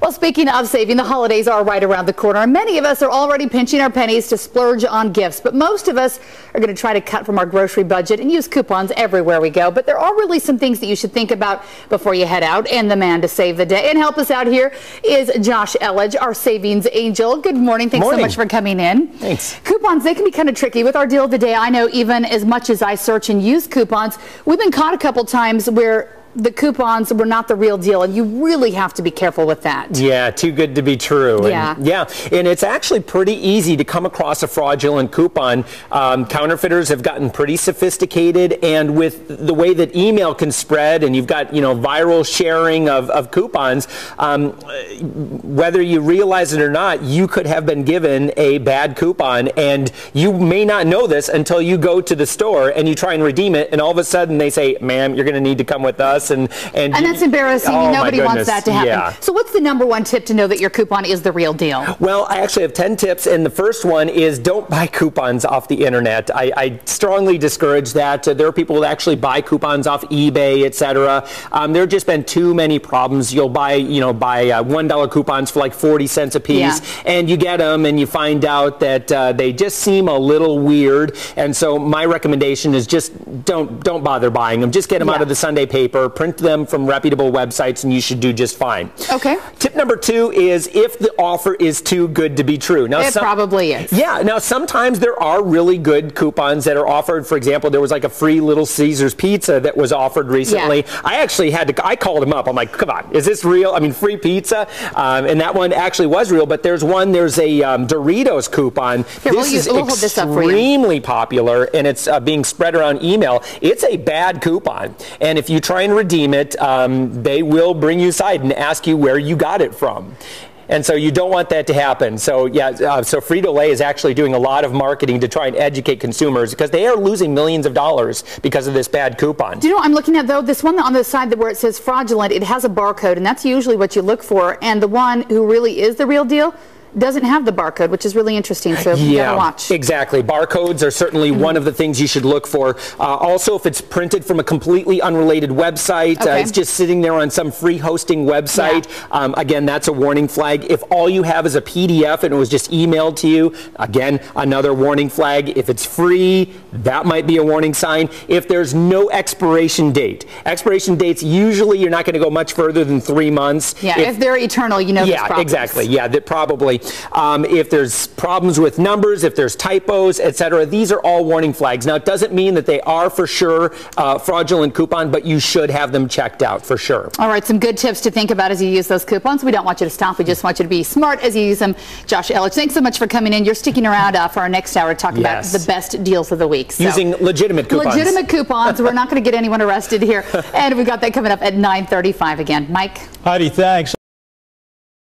Well, speaking of saving, the holidays are right around the corner, and many of us are already pinching our pennies to splurge on gifts. But most of us are going to try to cut from our grocery budget and use coupons everywhere we go. But there are really some things that you should think about before you head out. And the man to save the day and help us out here is Josh Elledge, our savings angel. Good morning. Thanks so much for coming in. Thanks. Coupons, they can be kind of tricky. With our deal of the day, I know even as much as I search and use coupons, we've been caught a couple times where the coupons were not the real deal, and you really have to be careful with that. Yeah, too good to be true. Yeah. And it's actually pretty easy to come across a fraudulent coupon. Counterfeiters have gotten pretty sophisticated, and with the way that email can spread, and you've got, viral sharing of coupons, whether you realize it or not, you could have been given a bad coupon, and you may not know this until you go to the store and you try and redeem it, and all of a sudden they say, ma'am, you're going to need to come with us. And that's embarrassing. Oh, nobody wants that to happen. Yeah. So what's the #1 tip to know that your coupon is the real deal? Well, I actually have 10 tips, and the first one is don't buy coupons off the internet. I strongly discourage that. There are people who actually buy coupons off eBay, etc. There have just been too many problems. You'll buy, $1 coupons for like 40 cents a piece, and you get them, and you find out that they just seem a little weird. And so my recommendation is just don't bother buying them. Just get them out of the Sunday paper. Print them from reputable websites, and you should do just fine. Okay. Tip #2 is if the offer is too good to be true. Now, it probably is. Yeah. Now, sometimes there are really good coupons that are offered. For example, there was like a free Little Caesars pizza that was offered recently. Yeah. I actually I called them up. I'm like, come on, is this real? I mean, free pizza? And that one actually was real, but there's a Doritos coupon. Here, this is we'll hold this up for you. Extremely popular, and it's being spread around email. It's a bad coupon, and if you try and redeem it, they will bring you aside and ask you where you got it from. And so you don't want that to happen. So so Frito-Lay is actually doing a lot of marketing to try and educate consumers because they are losing millions of dollars because of this bad coupon. Do you know what I'm looking at, though? This one on the side where it says fraudulent, it has a barcode, and that's usually what you look for. And the one who really is the real deal doesn't have the barcode, which is really interesting, so you gotta watch. Exactly. Barcodes are certainly one of the things you should look for. Also, if it's printed from a completely unrelated website, it's just sitting there on some free hosting website, again, that's a warning flag. If all you have is a PDF and it was just emailed to you, again, another warning flag. If it's free, that might be a warning sign. If there's no expiration date. Expiration dates, usually you're not going to go much further than 3 months. Yeah, if they're eternal, you know there's problems. Exactly. Yeah, that probably. If there's problems with numbers, if there's typos, etc., these are all warning flags. Now, it doesn't mean that they are for sure fraudulent coupon, but you should have them checked out for sure. All right, some good tips to think about as you use those coupons. We don't want you to stop. We just want you to be smart as you use them. Josh Elledge, thanks so much for coming in. You're sticking around for our next hour to talk about the best deals of the week. So, using legitimate coupons. Legitimate coupons. We're not going to get anyone arrested here. And we've got that coming up at 9:35 again. Mike? Heidi, thanks.